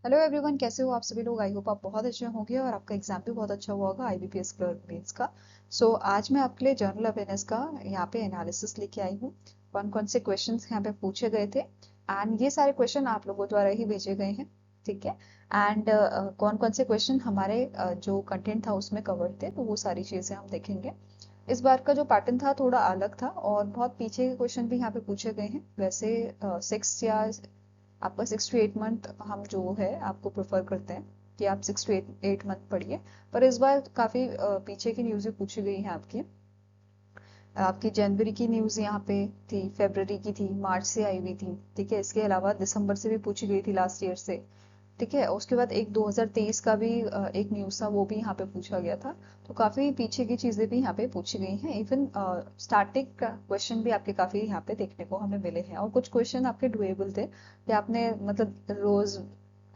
Hello everyone, कैसे हो आप सभी लोग। आई होप आप बहुत अच्छे होंगे और आपका एग्जाम भी बहुत अच्छा हुआ होगा आईबीपीएस क्लर्क मेंस का। आज मैं आपके लिए जनरल अवेयरनेस का यहाँ पे एनालिसिस लेके आई हूँ। कौन कौन से क्वेश्चंस यहाँ पे पूछे गए थे एंड ये सारे क्वेश्चन आप लोगों द्वारा ही भेजे गए हैं। ठीक है। एंड कौन कौन से क्वेश्चन हमारे जो कंटेंट था उसमें कवर्ड थे, तो वो सारी चीजें हम देखेंगे। इस बार का जो पैटर्न था थोड़ा अलग था और बहुत पीछे के क्वेश्चन भी यहाँ पे पूछे गए हैं। वैसे 6 या आपका 6 to 8 मंथ हम जो है आपको प्रेफर करते हैं कि आप 6 to 8 मंथ पढ़िए। पर इस बार काफी पीछे की न्यूज़ भी पूछी गई है आपकी। आपकी जनवरी की न्यूज़ यहाँ पे थी, फरवरी की थी, मार्च से आई हुई थी। ठीक है। इसके अलावा दिसंबर से भी पूछी गई थी लास्ट ईयर से। ठीक है। उसके बाद एक 2023 का भी एक न्यूज़ था, वो भी यहाँ पे पूछा गया था। तो काफी पीछे की चीजें भी यहाँ पे पूछी गई हैं। इवन स्टैटिक क्वेश्चन भी आपके काफी यहाँ पे देखने को हमें मिले हैं और कुछ क्वेश्चन आपके डुएबल थे कि आपने मतलब रोज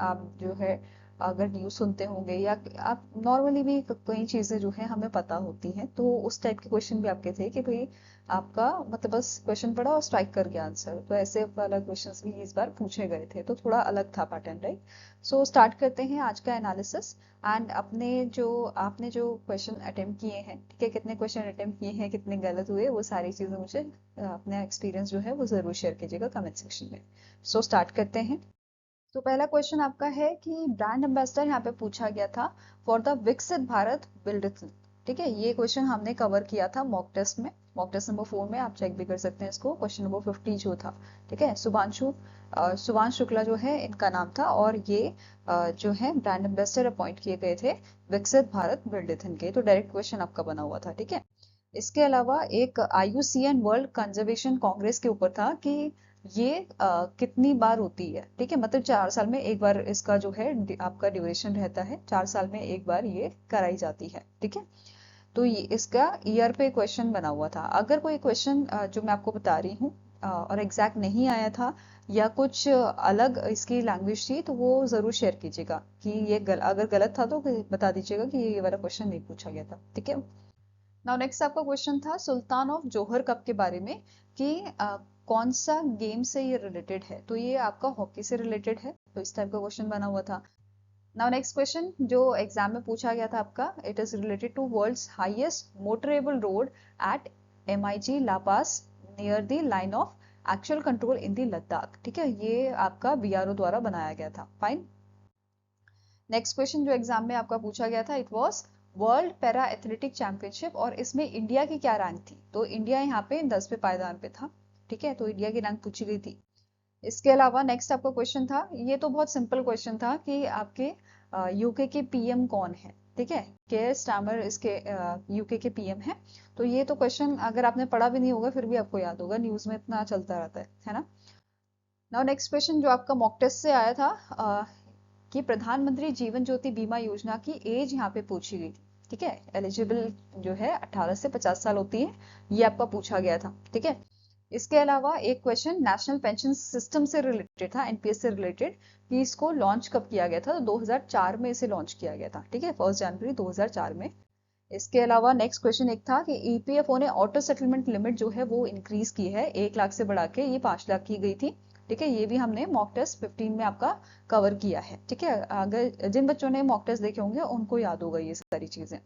आप जो है अगर न्यूज़ सुनते होंगे या आप नॉर्मली भी कई चीजें जो है हमें पता होती हैं, तो उस टाइप के क्वेश्चन भी आपके थे कि भाई आपका मतलब बस क्वेश्चन पढ़ा और स्ट्राइक कर गया आंसर। तो ऐसे वाला क्वेश्चंस भी इस बार पूछे गए थे, तो थोड़ा अलग था पैटर्न, राइट। स्टार्ट करते हैं आज का एनालिसिस। एंड आपने जो क्वेश्चन अटेम्प्ट किए हैं, ठीक है, कितने क्वेश्चन अटेम्प्ट किए हैं, कितने गलत हुए, वो सारी चीजें मुझे अपना एक्सपीरियंस जो है वो जरूर शेयर कीजिएगा कमेंट सेक्शन में। स्टार्ट करते हैं। तो पहला क्वेश्चन आपका है कि ब्रांड एम्बेसडर यहाँ पे पूछा गया था फॉर द विकसित भारत बिल्ड। ठीक है। ये क्वेश्चन हमने कवर किया था मॉक टेस्ट में, मॉक टेस्ट नंबर 4 में। आप चेक भी कर सकते हैं इसको, क्वेश्चन नंबर 50 जो था। ठीक है। सुभाष शुक्ला जो है इनका नाम था और ये जो है ब्रांड एम्बेसडर अपॉइंट किए गए थे विकसित भारत बिल्ड के। तो डायरेक्ट क्वेश्चन आपका बना हुआ था। ठीक है। इसके अलावा एक आईयूसीएन वर्ल्ड कंजर्वेशन कांग्रेस के ऊपर था कि ये कितनी बार होती है। ठीक है। मतलब 4 साल में एक बार इसका जो है आपका ड्यूरेशन रहता है, 4 साल में एक बार ये कराई जाती है। ठीक है। तो ये इसका ईयर पे क्वेश्चन बना हुआ था। अगर कोई क्वेश्चन जो मैं आपको बता रही हूँ और एग्जैक्ट नहीं आया था या कुछ अलग इसकी लैंग्वेज थी, तो वो जरूर शेयर कीजिएगा कि अगर गलत था तो बता दीजिएगा कि ये वाला क्वेश्चन नहीं पूछा गया था। ठीक है। नाउ नेक्स्ट आपका क्वेश्चन था सुल्तान ऑफ जोहर कप के बारे में कि कौन सा गेम से ये रिलेटेड है। तो ये आपका हॉकी से रिलेटेड है, तो इस टाइप का क्वेश्चन बना हुआ था। नाउ नेक्स्ट क्वेश्चन जो एग्जाम में पूछा गया था आपका, it is related to world's highest motorable road at एमआईजी लापास near the line of actual control in the Ladakh. ठीक है। ये आपका बीआरओ द्वारा बनाया गया था। फाइन। नेक्स्ट क्वेश्चन जो एग्जाम में आपका पूछा गया था, it was world para athletic championship और इसमें इंडिया की क्या रैंक थी। तो इंडिया यहाँ पे 10वें पायदान पे था। ठीक है। तो इंडिया की रैंक पूछी गई थी। इसके अलावा नेक्स्ट आपका क्वेश्चन था, ये तो बहुत सिंपल क्वेश्चन था कि आपके यूके के पीएम कौन है। ठीक है। केयर स्टामर इसके यूके के पीएम है। तो ये तो क्वेश्चन अगर आपने पढ़ा भी नहीं होगा फिर भी आपको याद होगा, न्यूज में इतना चलता रहता है ना। नाउ नेक्स्ट क्वेश्चन जो आपका मॉक टेस्ट से आया था कि प्रधानमंत्री जीवन ज्योति बीमा योजना की एज यहाँ पे पूछी गई थी। ठीक है। एलिजिबल जो है 18 से 50 साल होती है, ये आपका पूछा गया था। ठीक है। इसके अलावा एक क्वेश्चन नेशनल पेंशन सिस्टम से रिलेटेड था, एनपीएस से रिलेटेड, कि इसको लॉन्च कब किया गया था। तो 2004 में इसे लॉन्च किया गया था। ठीक है। 1 जनवरी 2004 में। इसके अलावा नेक्स्ट क्वेश्चन एक था कि ईपीएफओ ने ऑटो सेटलमेंट लिमिट जो है वो इंक्रीज की है 1 लाख से बढ़ा के ये 5 लाख की गई थी। ठीक है। ये भी हमने मॉक टेस्ट 15 में आपका कवर किया है। ठीक है। अगर जिन बच्चों ने मॉक टेस्ट देखे होंगे उनको याद होगा ये सारी चीजें।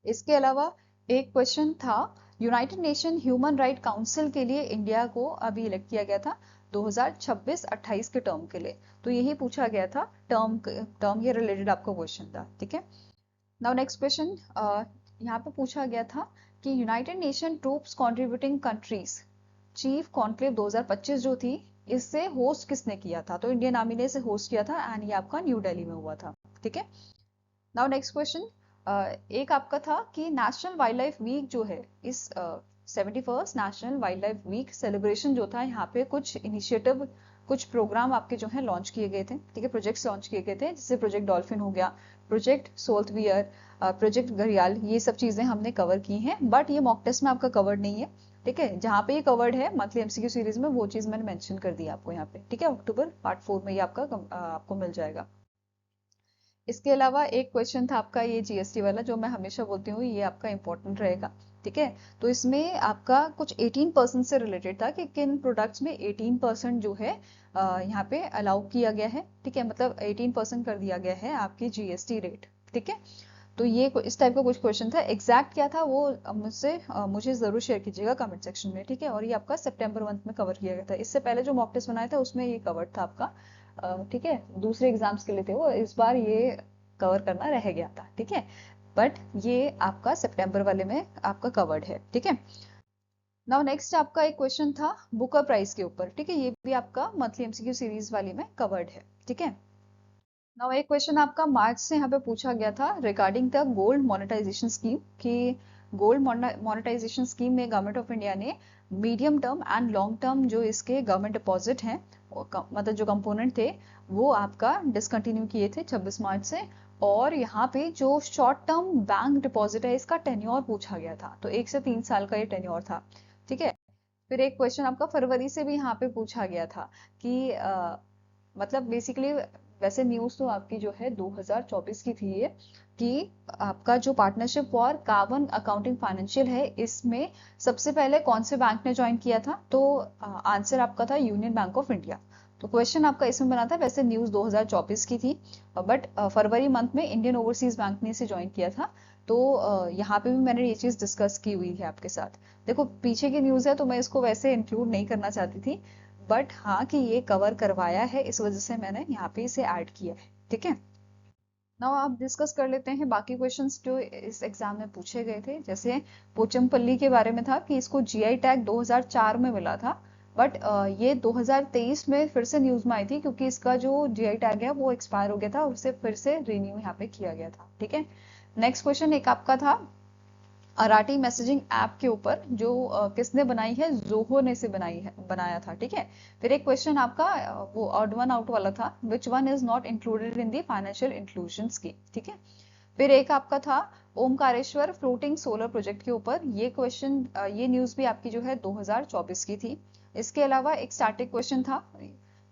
इसके अलावा एक क्वेश्चन था, United nation human right council के लिए इंडिया को अभी इलेक्ट किया गया था 2026-28 के टर्म के लिए। तो यही पूछा गया था, टर्म टर्म ये रिलेटेड आपका क्वेश्चन था। ठीक है। नाउ नेक्स्ट क्वेश्चन यहाँ पे पूछा गया था कि United nation troops contributing countries chief conclave 2025 जो थी, इससे होस्ट किसने किया था। तो इंडियन आर्मी ने इसे होस्ट किया था एंड ये आपका न्यू दिल्ली में हुआ था। ठीक है। नाउ नेक्स्ट क्वेश्चन एक आपका था कि नेशनल वाइल्ड लाइफ वीक जो है, इस 71st national wild life week celebration जो था, यहाँ पे कुछ इनिशिएटिव, कुछ प्रोग्राम आपके जो है लॉन्च किए गए थे। ठीक है। प्रोजेक्ट्स लॉन्च किए गए थे, जैसे प्रोजेक्ट डॉल्फिन हो गया, प्रोजेक्ट सोल्टवियर, प्रोजेक्ट घड़ियाल। ये सब चीजें हमने कवर की हैं, बट ये मॉक टेस्ट में आपका कवर्ड नहीं है। ठीक है। जहाँ पे ये कवर्ड है मंथली एमसीक्यू सीरीज में, वो चीज मैंने मेंशन कर दी आपको यहाँ पे। ठीक है। अक्टूबर पार्ट 4 में ये आपका आपको मिल जाएगा। इसके अलावा एक क्वेश्चन था आपका ये जीएसटी वाला, जो मैं हमेशा बोलती हूँ ये आपका इंपॉर्टेंट रहेगा। ठीक है। तो इसमें आपका कुछ 18% से रिलेटेड था कि किन प्रोडक्ट्स में 18% जो है यहाँ पे अलाउ किया गया है, ठीक है, मतलब 18% कर दिया गया है आपकी जीएसटी रेट, ठीक है। तो ये इस टाइप का कुछ क्वेश्चन था। एग्जैक्ट क्या था वो मुझे जरूर शेयर कीजिएगा कमेंट सेक्शन में, ठीक है। और ये आपका सितंबर मंथ में कवर किया गया था। इससे पहले जो मॉक टेस्ट बनाया था उसमें ये कवर था आपका, ठीक है, दूसरे एग्जाम्स के लिए थे वो, इस बार ये कवर करना रह गया था, ठीक है। बट ये आपका सितंबर वाले में आपका कवर्ड है, ठीक है। नाउ नेक्स्ट आपका एक क्वेश्चन था बुकर प्राइस के ऊपर, ठीक है, ये भी आपका मंथली एमसीक्यू सीरीज वाली में कवर्ड है, ठीक है। नाउ एक क्वेश्चन आपका मार्च से यहाँ पे पूछा गया था regarding the gold monetisation scheme, कि गोल्ड मोनेटाइजेशन स्कीम में गवर्नमेंट ऑफ इंडिया ने medium term and long term जो इसके गवर्नमेंट डिपॉजिट हैं, मतलब जो कंपोनेंट थे, वो आपका डिसकंटिन्यू किए थे 26 मार्च से। और यहाँ पे जो शॉर्ट टर्म बैंक डिपॉजिट है इसका टेन्योर पूछा गया था, तो 1 से 3 साल का ये टेन्योर था, ठीक है। फिर एक क्वेश्चन आपका फरवरी से भी यहाँ पे पूछा गया था कि मतलब बेसिकली, वैसे न्यूज तो आपकी जो है 2024 की थी ये, कि आपका जो partnership for carbon accounting financial है, इसमें सबसे पहले कौन से बैंक ने ज्वाइन किया था, तो आंसर आपका था यूनियन बैंक ऑफ इंडिया। तो क्वेश्चन आपका इसमें बना था, वैसे न्यूज 2024 की थी, बट फरवरी मंथ में इंडियन ओवरसीज बैंक ने इसे ज्वाइन किया था। तो यहाँ पे भी मैंने ये चीज डिस्कस की हुई है आपके साथ। देखो पीछे की न्यूज है तो मैं इसको वैसे इंक्लूड नहीं करना चाहती थी, बट हाँ कि ये कवर करवाया है इस वजह से मैंने यहाँ पे इसे ऐड किया है, ठीक है। नाउ आप डिस्कस कर लेते हैं बाकी क्वेश्चंस जो इस एग्जाम में पूछे गए थे। जैसे पोचमपल्ली के बारे में था कि इसको जीआई टैग 2004 में मिला था, बट ये 2023 में फिर से न्यूज में आई थी, क्योंकि इसका जो जीआई टैग है वो एक्सपायर हो गया था, उसे फिर से रिन्यू यहाँ पे किया गया था, ठीक है। नेक्स्ट क्वेश्चन एक आपका था अराटी मैसेजिंग ऐप के ऊपर, जो किसने बनाई है, जोहो ने से बनाया था, ठीक है। फिर एक क्वेश्चन आपका वो ऑड वन आउट वाला था, which one is not included in the financial inclusion scheme, ठीक है। फिर एक आपका था ओमकारेश्वर फ्लोटिंग सोलर प्रोजेक्ट के ऊपर, ये क्वेश्चन ये न्यूज भी आपकी जो है 2024 की थी। इसके अलावा एक स्टैटिक क्वेश्चन था,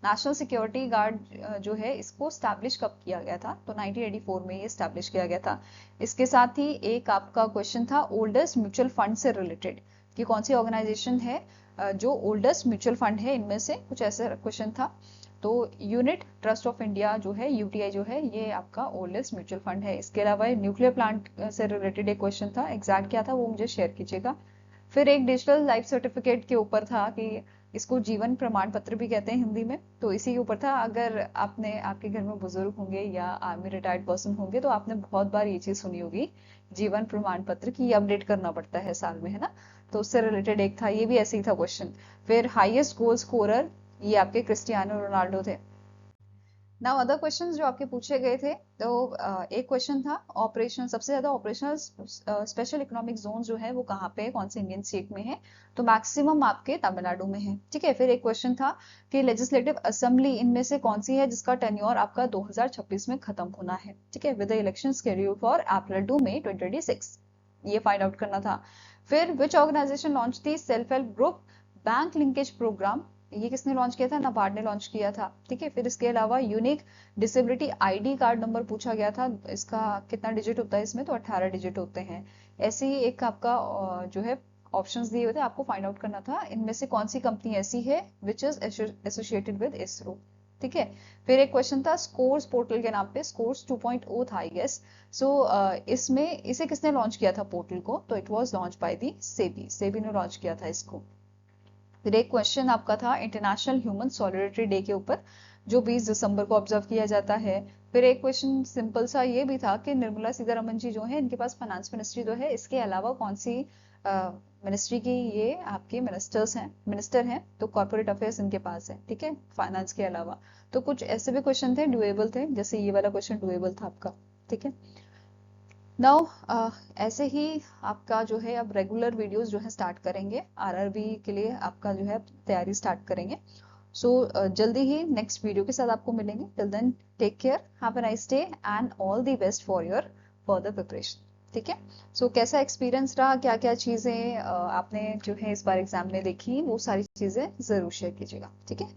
नेशनल सिक्योरिटी गार्ड जो है इसको स्टैब्लिश कब किया गया था, तो 1984 में ये स्टैब्लिश किया गया था। इसके साथ ही एक आपका क्वेश्चन था ओल्डेस्ट म्यूचुअल फंड से रिलेटेड, कि कौन सी ऑर्गेनाइजेशन है जो ओल्डेस्ट म्यूचुअल फंड है, इनमें से कुछ ऐसा क्वेश्चन था। तो यूनिट ट्रस्ट ऑफ इंडिया जो है, यूटीआई जो है, ये आपका ओल्डेस्ट म्यूचुअल फंड है। इसके अलावा न्यूक्लियर प्लांट से रिलेटेड एक क्वेश्चन था, एग्जैक्ट क्या था वो मुझे शेयर कीजिएगा। फिर एक डिजिटल लाइफ सर्टिफिकेट के ऊपर था कि इसको जीवन प्रमाण पत्र भी कहते हैं हिंदी में, तो इसी के ऊपर था। अगर आपने आपके घर में बुजुर्ग होंगे या आर्मी रिटायर्ड पर्सन होंगे तो आपने बहुत बार ये चीज सुनी होगी, जीवन प्रमाण पत्र की अपडेट करना पड़ता है साल में, है ना। तो उससे रिलेटेड एक था, ये भी ऐसे ही था क्वेश्चन। फिर हाईएस्ट गोल स्कोरर, ये आपके क्रिस्टियानो रोनाल्डो थे। नाउ अदर क्वेश्चंस जो आपके पूछे गए थे, तो एक क्वेश्चन था ऑपरेशन, सबसे ज्यादा ऑपरेशनल स्पेशल इकोनॉमिक जोन जो है वो कहाँ पे है, कौन से इंडियन स्टेट में है, तो मैक्सिमम आपके तमिलनाडु में है, ठीक है। फिर एक क्वेश्चन था कि लेजिस्लेटिव असेंबली इनमें से कौन सी है जिसका टेन्योर आपका 2026 में खत्म होना है, ठीक है, with the election schedule for April to May 2026, ये फाइंड आउट करना था। फिर which organization launch the self help group bank linkage programme, ये किसने लॉन्च किया था, नाबार्ड ने लॉन्च किया था, ठीक है। फिर इसके अलावा unique disability ID card number पूछा गया था, इसका कितना डिजिट होता है इसमें, तो 18 डिजिट होते हैं। ऐसे ही एक आपका जो है ऑप्शंस दिए हुए थे, आपको फाइंड आउट करना था इनमें से कौन सी कंपनी ऐसी है which is associated with ISRO, ठीक है। फिर एक क्वेश्चन था स्कोर्स पोर्टल के नाम पे, स्कोर्स 2.0 था आई गेस। सो इसमें इसे किसने लॉन्च किया था पोर्टल को, तो it was launch by the SEBI, SEBI ने लॉन्च किया था इसको। फिर एक क्वेश्चन आपका था इंटरनेशनल ह्यूमन सॉलिडेरिटी डे के ऊपर, जो 20 दिसंबर को ऑब्जर्व किया जाता है। फिर एक क्वेश्चन सिंपल सा ये भी था कि निर्मला सीतारमन जी जो है इनके पास फाइनेंस मिनिस्ट्री जो है, इसके अलावा कौन सी मिनिस्ट्री की ये आपके मिनिस्टर हैं, तो कॉर्पोरेट अफेयर्स इनके पास है, ठीक है, फाइनेंस के अलावा। तो कुछ ऐसे भी क्वेश्चन थे डुएबल थे, जैसे ये वाला क्वेश्चन डुएबल था आपका, ठीक है। नाउ ऐसे ही आपका जो है अब रेगुलर वीडियोस जो है स्टार्ट करेंगे, आरआरबी के लिए आपका जो है तैयारी स्टार्ट करेंगे। सो जल्दी ही नेक्स्ट वीडियो के साथ आपको मिलेंगे। Till then take care, have a nice day and all the best for your further preparation, ठीक है। सो कैसा एक्सपीरियंस रहा, क्या क्या चीजें आपने जो है इस बार एग्जाम में देखी, वो सारी चीजें जरूर शेयर कीजिएगा, ठीक है।